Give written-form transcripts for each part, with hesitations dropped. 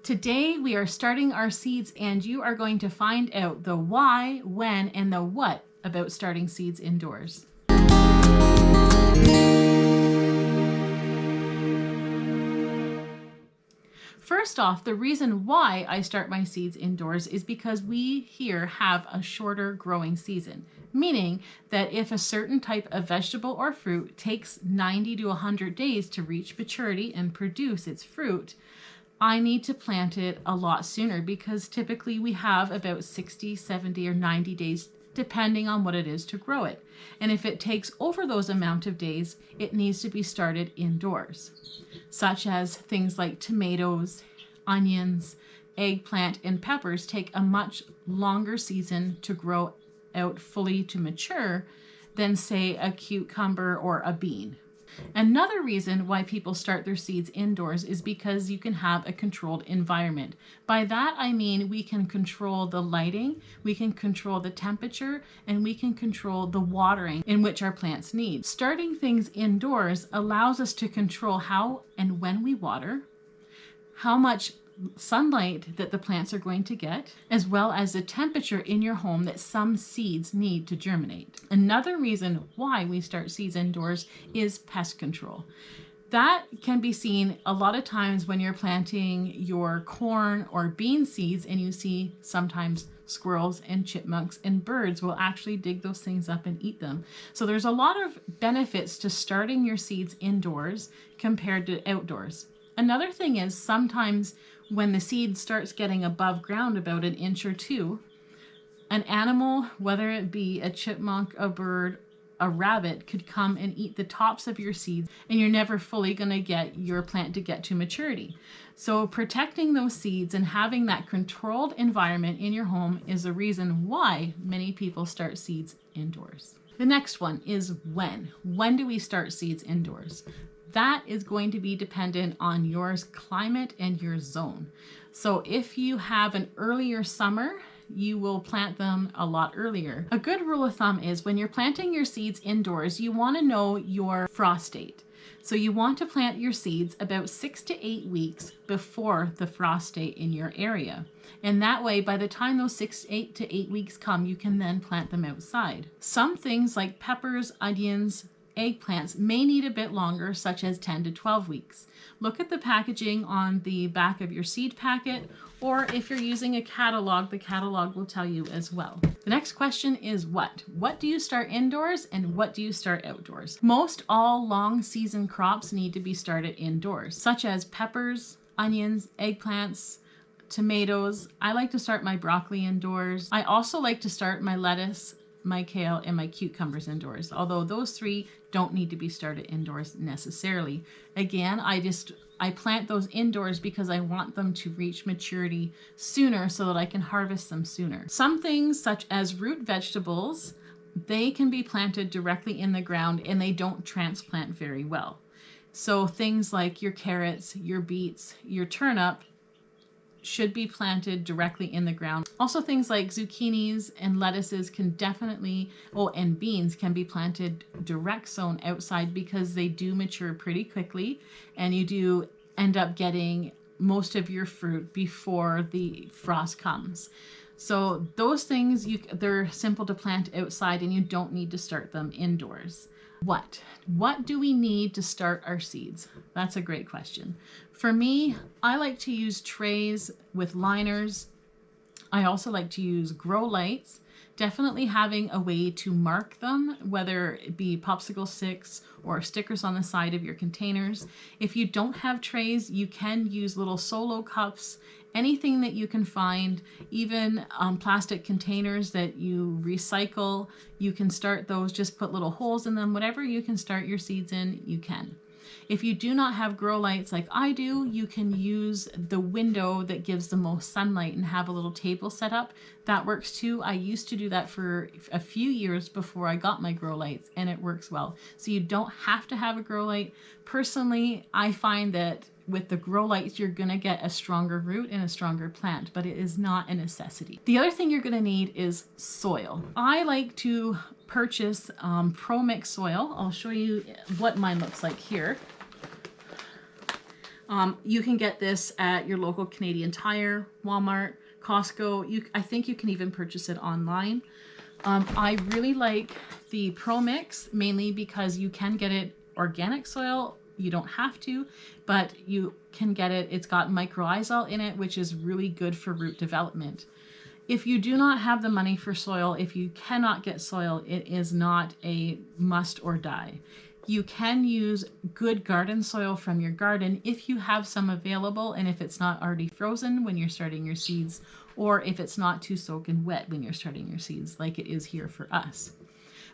Today we are starting our seeds, and you are going to find out the why, when, and the what about starting seeds indoors. First off, the reason why I start my seeds indoors is because we here have a shorter growing season, meaning that if a certain type of vegetable or fruit takes 90 to 100 days to reach maturity and produce its fruit, I need to plant it a lot sooner because typically we have about 60, 70, or 90 days depending on what it is to grow it. And if it takes over those amount of days, it needs to be started indoors, such as things like tomatoes, onions, eggplant, and peppers take a much longer season to grow out fully to mature than, say, a cucumber or a bean. Another reason why people start their seeds indoors is because you can have a controlled environment. By that I mean we can control the lighting, we can control the temperature, and we can control the watering in which our plants need. Starting things indoors allows us to control how and when we water, how much sunlight that the plants are going to get, as well as the temperature in your home that some seeds need to germinate. Another reason why we start seeds indoors is pest control. That can be seen a lot of times when you're planting your corn or bean seeds, and you see sometimes squirrels and chipmunks and birds will actually dig those things up and eat them. So there's a lot of benefits to starting your seeds indoors compared to outdoors. Another thing is sometimes when the seed starts getting above ground about an inch or two, an animal, whether it be a chipmunk, a bird, a rabbit, could come and eat the tops of your seeds, and you're never fully going to get your plant to get to maturity. So protecting those seeds and having that controlled environment in your home is the reason why many people start seeds indoors. The next one is when. When do we start seeds indoors? That is going to be dependent on your climate and your zone. So if you have an earlier summer, you will plant them a lot earlier. A good rule of thumb is when you're planting your seeds indoors, you want to know your frost date. So you want to plant your seeds about 6 to 8 weeks before the frost date in your area. And that way, by the time those 6 to 8 weeks come, you can then plant them outside. Some things like peppers, onions, eggplants may need a bit longer, such as 10 to 12 weeks. Look at the packaging on the back of your seed packet, or if you're using a catalog, the catalog will tell you as well. The next question is what? What do you start indoors and what do you start outdoors? Most all long season crops need to be started indoors, such as peppers, onions, eggplants, tomatoes. I like to start my broccoli indoors. I also like to start my lettuce, my kale, and my cucumbers indoors, although those three don't need to be started indoors necessarily. Again, I plant those indoors because I want them to reach maturity sooner so that I can harvest them sooner. Some things, such as root vegetables, they can be planted directly in the ground and they don't transplant very well. So things like your carrots, your beets, your turnip should be planted directly in the ground. Also things like zucchinis and lettuces can definitely, and beans can be planted direct sown outside because they do mature pretty quickly, and you do end up getting most of your fruit before the frost comes. So those things, they're simple to plant outside and you don't need to start them indoors. What do we need to start our seeds? That's a great question. For me, I like to use trays with liners. I also like to use grow lights. Definitely having a way to mark them, whether it be popsicle sticks or stickers on the side of your containers. If you don't have trays, you can use little solo cups, anything that you can find, even plastic containers that you recycle. You can start those, just put little holes in them. Whatever you can start your seeds in, you can. If you do not have grow lights like I do, you can use the window that gives the most sunlight and have a little table set up. That works too. I used to do that for a few years before I got my grow lights, and it works well. So you don't have to have a grow light. Personally, I find that with the grow lights, you're gonna get a stronger root and a stronger plant, but it is not a necessity. The other thing you're gonna need is soil. I like to purchase Pro Mix soil. I'll show you what mine looks like here. You can get this at your local Canadian Tire, Walmart, Costco. I think you can even purchase it online. I really like the Pro Mix, mainly because you can get it organic soil. You don't have to, but you can get it. It's got mycorrhizal in it, which is really good for root development. If you do not have the money for soil, if you cannot get soil, it is not a must or die. You can use good garden soil from your garden if you have some available, and if it's not already frozen when you're starting your seeds, or if it's not too soaking wet when you're starting your seeds, like it is here for us.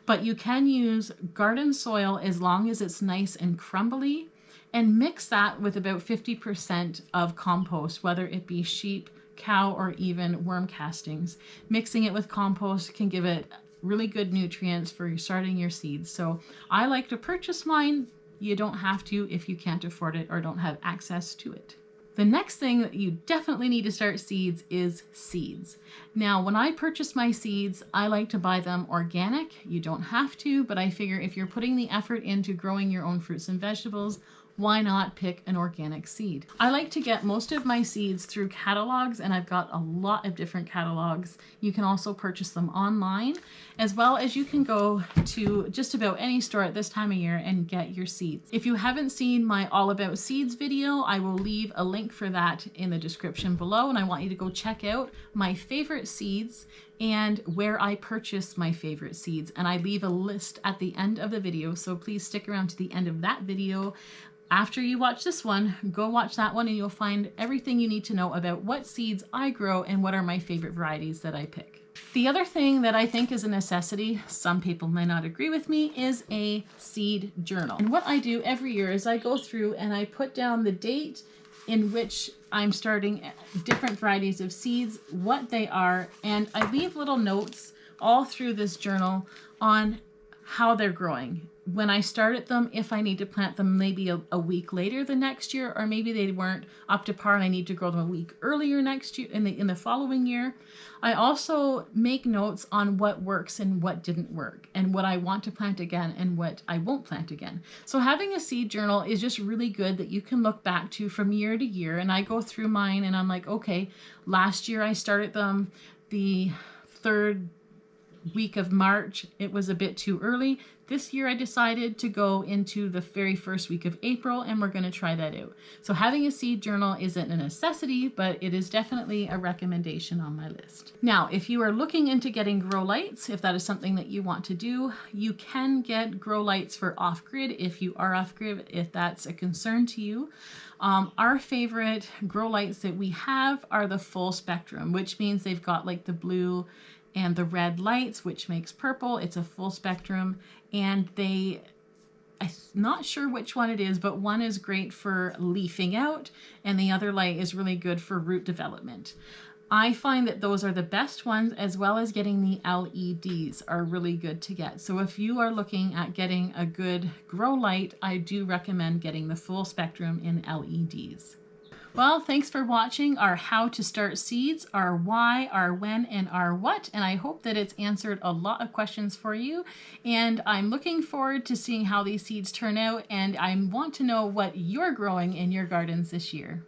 But you can use garden soil as long as it's nice and crumbly, and mix that with about 50% of compost, whether it be sheep, cow, or even worm castings. Mixing it with compost can give it really good nutrients for starting your seeds. So I like to purchase mine. You don't have to if you can't afford it or don't have access to it. The next thing that you definitely need to start seeds is seeds. Now, when I purchase my seeds, I like to buy them organic. You don't have to, but I figure if you're putting the effort into growing your own fruits and vegetables, why not pick an organic seed? I like to get most of my seeds through catalogs, and I've got a lot of different catalogs. You can also purchase them online, as well as you can go to just about any store at this time of year and get your seeds. If you haven't seen my All About Seeds video, I will leave a link for that in the description below, and I want you to go check out my favorite seeds and where I purchase my favorite seeds. And I leave a list at the end of the video, so please stick around to the end of that video. After you watch this one, go watch that one and you'll find everything you need to know about what seeds I grow and what are my favorite varieties that I pick. The other thing that I think is a necessity, some people may not agree with me, is a seed journal. And what I do every year is I go through and I put down the date in which I'm starting different varieties of seeds, what they are, and I leave little notes all through this journal on how they're growing. When I started them, if I need to plant them maybe a week later the next year, or maybe they weren't up to par and I need to grow them a week earlier next year in the following year. I also make notes on what works and what didn't work, and what I want to plant again and what I won't plant again. So having a seed journal is just really good that you can look back to from year to year. And I go through mine and I'm like, okay, last year I started them the third week of March. It was a bit too early. This year I decided to go into the very first week of April, and we're going to try that out. So having a seed journal isn't a necessity, but it is definitely a recommendation on my list. Now, if you are looking into getting grow lights, if that is something that you want to do, you can get grow lights for off-grid if you are off-grid, if that's a concern to you. Our favorite grow lights that we have are the full spectrum, which means they've got like the blue and the red lights, which makes purple. It's a full spectrum, and I'm not sure which one it is, but one is great for leafing out and the other light is really good for root development. I find that those are the best ones, as well as getting the LEDs are really good to get. So if you are looking at getting a good grow light, I do recommend getting the full spectrum in LEDs. Well, thanks for watching our how to start seeds, our why, our when, and our what. And I hope that it's answered a lot of questions for you. And I'm looking forward to seeing how these seeds turn out. And I want to know what you're growing in your gardens this year.